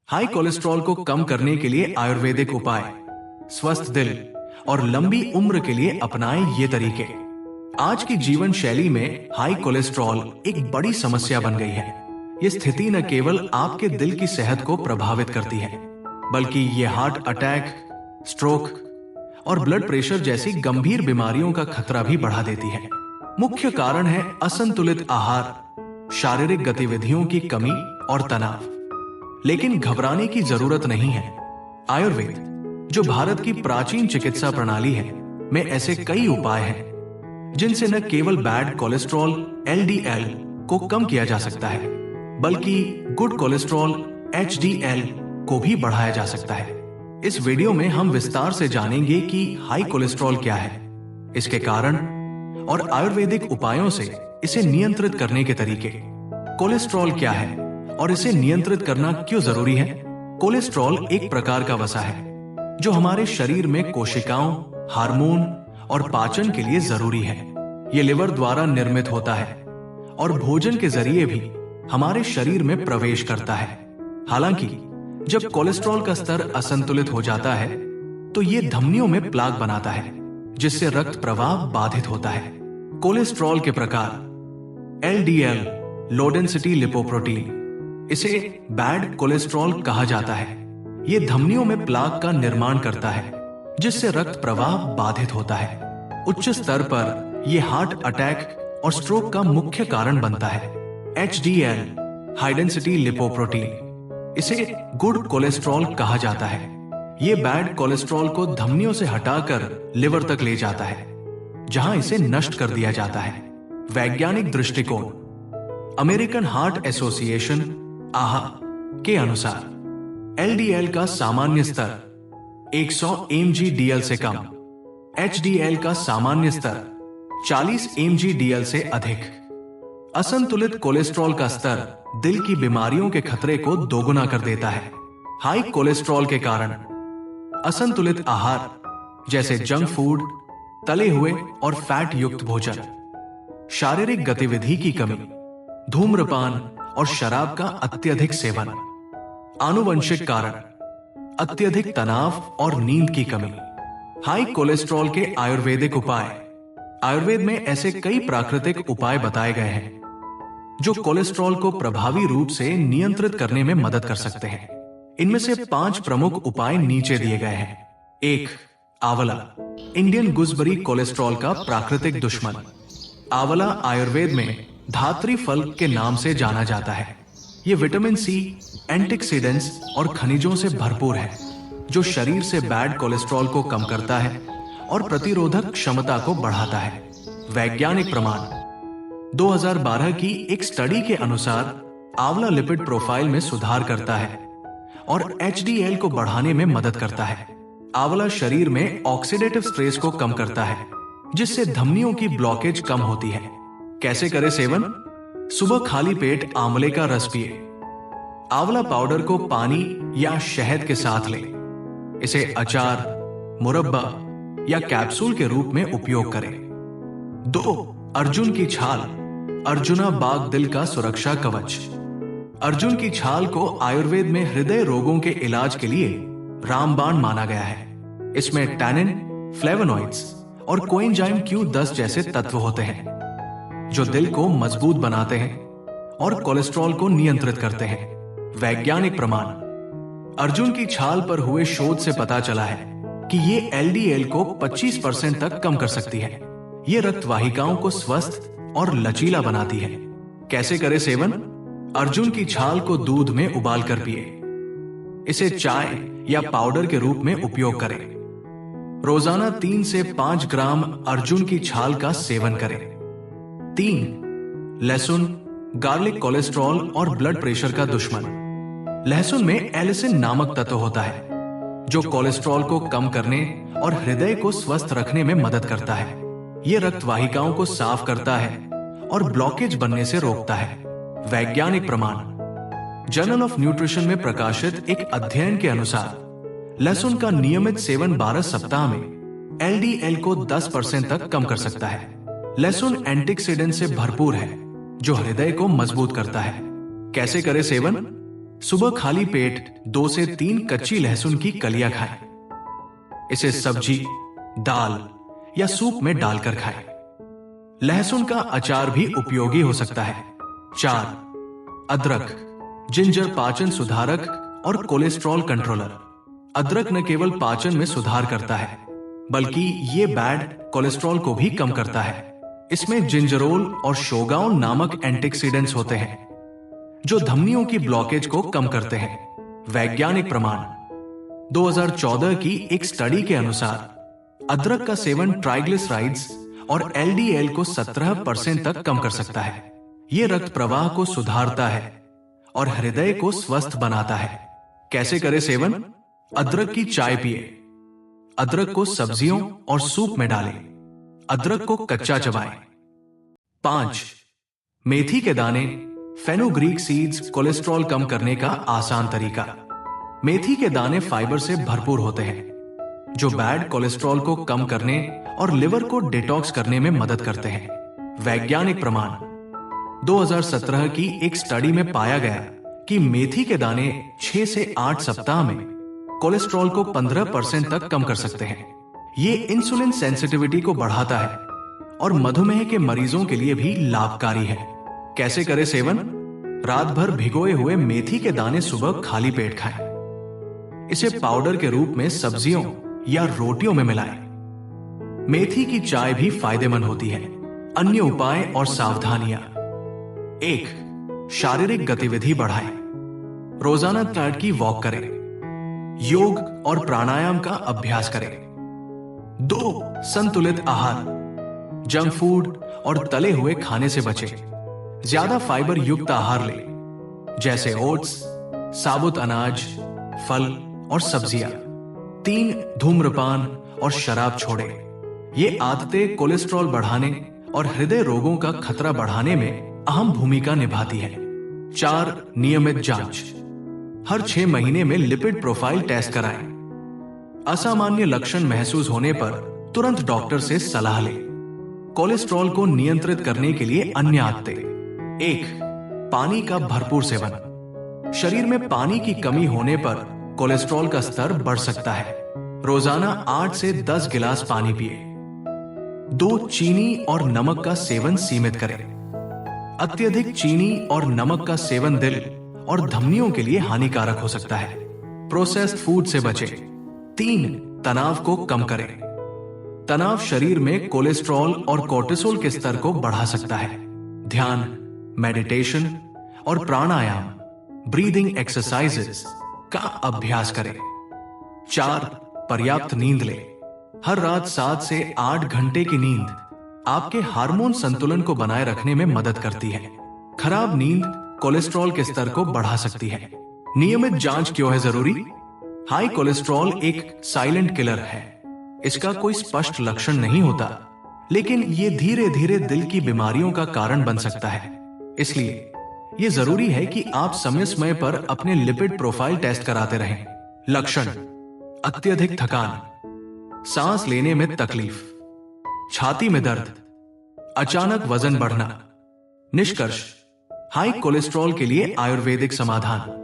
High cholesterol को कम करने के लिए आयुर्वेदिक उपाय, स्वस्थ दिल और लंबी उम्र के लिए अपनाएं ये तरीके। आज की जीवन शैली में हाई कोलेस्ट्रॉल एक बड़ी समस्या बन गई है। ये स्थिति न केवल आपके दिल की सेहत को प्रभावित करती है, बल्कि ये हार्ट अटैक, स्ट्रोक और ब्लड प्रेशर जैसी गंभीर बीमारियों का खतरा भी बढ़ा देती है। मुख्य कारण है असंतुलित आहार, शारीरिक गतिविधियों की कमी और तनाव। लेकिन घबराने की जरूरत नहीं है। आयुर्वेद, जो भारत की प्राचीन चिकित्सा प्रणाली है, में ऐसे कई उपाय हैं जिनसे न केवल बैड कोलेस्ट्रॉल LDL को कम किया जा सकता है, बल्कि गुड कोलेस्ट्रॉल HDL को भी बढ़ाया जा सकता है। इस वीडियो में हम विस्तार से जानेंगे कि हाई कोलेस्ट्रॉल क्या है, इसके कारण और आयुर्वेदिक उपायों से इसे नियंत्रित करने के तरीके। कोलेस्ट्रॉल क्या है और इसे नियंत्रित करना क्यों जरूरी है? कोलेस्ट्रॉल एक प्रकार का वसा है जो हमारे शरीर में कोशिकाओं, हार्मोन और पाचन के लिए जरूरी है। यह लिवर द्वारा निर्मित होता है और भोजन के जरिए भी हमारे शरीर में प्रवेश करता है। हालांकि जब कोलेस्ट्रॉल का स्तर असंतुलित हो जाता है तो यह धमनियों में प्लाक बनाता है, जिससे रक्त प्रवाह बाधित होता है। कोलेस्ट्रॉल के प्रकार: LDL, लो डेंसिटी लिपोप्रोटीन, इसे बैड कोलेस्ट्रॉल कहा जाता है। यह धमनियों में प्लाक का निर्माण करता है, जिससे रक्त प्रवाह बाधित होता है। उच्च स्तर पर यह हार्ट अटैक और स्ट्रोक का मुख्य कारण बनता है। HDL, हाई डेंसिटी लिपोप्रोटीन, इसे गुड कोलेस्ट्रॉल कहा जाता है। यह बैड कोलेस्ट्रॉल को धमनियों से हटाकर लिवर तक ले जाता है, जहां इसे नष्ट कर दिया जाता है। वैज्ञानिक दृष्टिकोण: अमेरिकन हार्ट एसोसिएशन AHA के अनुसार LDL का सामान्य स्तर 100 mg/dl से कम, HDL का सामान्य स्तर 40 mg/dl से अधिक। असंतुलित कोलेस्ट्रॉल का स्तर दिल की बीमारियों के खतरे को दोगुना कर देता है। हाई कोलेस्ट्रॉल के कारण असंतुलित आहार जैसे जंक फूड, तले हुए और फैट युक्त भोजन, शारीरिक गतिविधि की कमी, धूम्रपान और शराब का अत्यधिक सेवन, आनुवंशिक कारण, अत्यधिक तनाव और नींद की कमी। हाई कोलेस्ट्रॉल के आयुर्वेदिक उपाय: आयुर्वेद में ऐसे कई प्राकृतिक उपाय बताए गए हैं जो कोलेस्ट्रॉल को प्रभावी रूप से नियंत्रित करने में मदद कर सकते हैं। इनमें से 5 प्रमुख उपाय नीचे दिए गए हैं। 1. आंवला, इंडियन गूसबेरी कोलेस्ट्रॉल का प्राकृतिक दुश्मन। आंवला आयुर्वेद में धात्री फल के नाम से जाना जाता है। यह विटामिन C, एंटीऑक्सीडेंट्स और खनिजों से भरपूर है, जो शरीर से बैड कोलेस्ट्रॉल को कम करता है और प्रतिरोधक क्षमता को बढ़ाता है। वैज्ञानिक प्रमाण: 2012 की एक स्टडी के अनुसार आंवला लिपिड प्रोफाइल में सुधार करता है और HDL को बढ़ाने में मदद करता है। आंवला शरीर में ऑक्सीडेटिव स्ट्रेस को कम करता है, जिससे धमनियों की ब्लॉकेज कम होती है। कैसे करें सेवन? सुबह खाली पेट आंवले का रस पिए। आंवला पाउडर को पानी या शहद के साथ लें। इसे अचार, मुरब्बा या कैप्सूल के रूप में उपयोग करें। 2. अर्जुन की छाल, अर्जुना बाग दिल का सुरक्षा कवच। अर्जुन की छाल को आयुर्वेद में हृदय रोगों के इलाज के लिए रामबाण माना गया है। इसमें टैनिन, फ्लेवोनॉइड्स और कोएंजाइम Q10 जैसे तत्व होते हैं, जो दिल को मजबूत बनाते हैं और कोलेस्ट्रॉल को नियंत्रित करते हैं। वैज्ञानिक प्रमाण: अर्जुन की छाल पर हुए शोध से पता चला है कि ये LDL को 25% तक कम कर सकती है। ये रक्त वाहिकाओं को स्वस्थ और लचीला बनाती है। कैसे करें सेवन? अर्जुन की छाल को दूध में उबाल कर पिए। इसे चाय या पाउडर के रूप में उपयोग करें। रोजाना 3 से 5 ग्राम अर्जुन की छाल का सेवन करें। 3. लहसुन, गार्लिक कोलेस्ट्रॉल और ब्लड प्रेशर का दुश्मन। लहसुन में एलिसिन नामक तत्व होता है, जो कोलेस्ट्रॉल को कम करने और हृदय को स्वस्थ रखने में मदद करता है। यह रक्त वाहिकाओं को साफ करता है और ब्लॉकेज बनने से रोकता है। वैज्ञानिक प्रमाण: जर्नल ऑफ न्यूट्रिशन में प्रकाशित एक अध्ययन के अनुसार लहसुन का नियमित सेवन 12 सप्ताह में LDL को 10% तक कम कर सकता है। लहसुन एंटीऑक्सीडेंट से भरपूर है, जो हृदय को मजबूत करता है। कैसे करें सेवन? सुबह खाली पेट 2 से 3 कच्ची लहसुन की कलियां खाएं। इसे सब्जी, दाल या सूप में डालकर खाएं। लहसुन का अचार भी उपयोगी हो सकता है। 4. अदरक, जिंजर पाचन सुधारक और कोलेस्ट्रॉल कंट्रोलर। अदरक न केवल पाचन में सुधार करता है, बल्कि ये बैड कोलेस्ट्रॉल को भी कम करता है। इसमें जिंजरोल और शोगाउन नामक एंटीऑक्सीडेंट्स होते हैं, जो धमनियों की ब्लॉकेज को कम करते हैं। वैज्ञानिक प्रमाण: 2014 की एक स्टडी के अनुसार अदरक का सेवन ट्राइग्लिसराइड्स और एलडीएल को 17% तक कम कर सकता है। यह रक्त प्रवाह को सुधारता है और हृदय को स्वस्थ बनाता है। कैसे करें सेवन? अदरक की चाय पिए। अदरक को सब्जियों और सूप में डालें। अदरक को कच्चा चबाएं। 5. मेथी के दाने, फेनुग्रीक सीड्स। कोलेस्ट्रॉल कम करने का आसान तरीका। मेथी के दाने फाइबर से भरपूर होते हैं, जो बैड कोलेस्ट्रॉल को कम करने और लिवर को डिटॉक्स करने में मदद करते हैं। वैज्ञानिक प्रमाण: 2017 की एक स्टडी में पाया गया कि मेथी के दाने 6 से 8 सप्ताह में कोलेस्ट्रॉल को 15% तक कम कर सकते हैं। ये इंसुलिन सेंसिटिविटी को बढ़ाता है और मधुमेह के मरीजों के लिए भी लाभकारी है। कैसे करें सेवन? रात भर भिगोए हुए मेथी के दाने सुबह खाली पेट खाएं। इसे पाउडर के रूप में सब्जियों या रोटियों में मिलाएं। मेथी की चाय भी फायदेमंद होती है। अन्य उपाय और सावधानियां: 1. शारीरिक गतिविधि बढ़ाएं। रोजाना 3 की वॉक करें। योग और प्राणायाम का अभ्यास करें। 2. संतुलित आहार। जंक फूड और तले हुए खाने से बचें। ज्यादा फाइबर युक्त आहार लें, जैसे ओट्स, साबुत अनाज, फल और सब्जियां। 3. धूम्रपान और शराब छोड़ें। ये आदतें कोलेस्ट्रॉल बढ़ाने और हृदय रोगों का खतरा बढ़ाने में अहम भूमिका निभाती है। 4. नियमित जांच। हर 6 महीने में लिपिड प्रोफाइल टेस्ट कराएं। असामान्य लक्षण महसूस होने पर तुरंत डॉक्टर से सलाह लें। कोलेस्ट्रॉल को नियंत्रित करने के लिए अन्य आदतें: 1. पानी का भरपूर सेवन। शरीर में पानी की कमी होने पर कोलेस्ट्रॉल का स्तर बढ़ सकता है। रोजाना 8 से 10 गिलास पानी पिए। 2. चीनी और नमक का सेवन सीमित करें। अत्यधिक चीनी और नमक का सेवन दिल और धमनियों के लिए हानिकारक हो सकता है। प्रोसेस्ड फूड से बचें। 3. तनाव को कम करें। तनाव शरीर में कोलेस्ट्रॉल और कोर्टिसोल के स्तर को बढ़ा सकता है। ध्यान, मेडिटेशन और प्राणायाम, ब्रीदिंग एक्सरसाइजेस का अभ्यास करें। 4. पर्याप्त नींद लें। हर रात 7 से 8 घंटे की नींद आपके हार्मोन संतुलन को बनाए रखने में मदद करती है। खराब नींद कोलेस्ट्रॉल के स्तर को बढ़ा सकती है। नियमित जांच क्यों है जरूरी? हाई कोलेस्ट्रॉल एक साइलेंट किलर है। इसका कोई स्पष्ट लक्षण नहीं होता, लेकिन ये धीरे धीरे दिल की बीमारियों का कारण बन सकता है। इसलिए ये जरूरी है कि आप समय समय पर अपने लिपिड प्रोफाइल टेस्ट कराते रहें। लक्षण: अत्यधिक थकान, सांस लेने में तकलीफ, छाती में दर्द, अचानक वजन बढ़ना। निष्कर्ष: हाई कोलेस्ट्रॉल के लिए आयुर्वेदिक समाधान।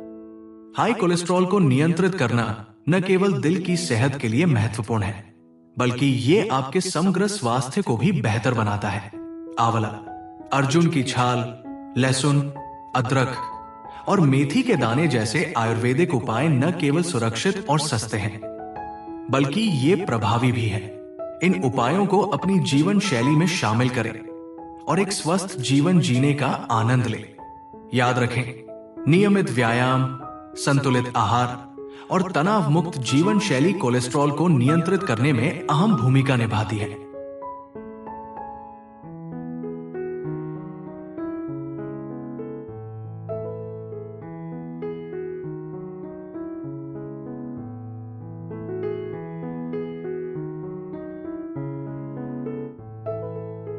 हाई कोलेस्ट्रॉल को नियंत्रित करना न केवल दिल की सेहत के लिए महत्वपूर्ण है, बल्कि ये आपके समग्र स्वास्थ्य को भी बेहतर बनाता है। आंवला, अर्जुन की छाल, लहसुन, अदरक और मेथी के दाने जैसे आयुर्वेदिक उपाय न केवल सुरक्षित और सस्ते हैं, बल्कि ये प्रभावी भी है। इन उपायों को अपनी जीवन शैली में शामिल करें और एक स्वस्थ जीवन जीने का आनंद लें। याद रखें, नियमित व्यायाम, संतुलित आहार और तनाव मुक्त जीवन शैली कोलेस्ट्रॉल को नियंत्रित करने में अहम भूमिका निभाती है।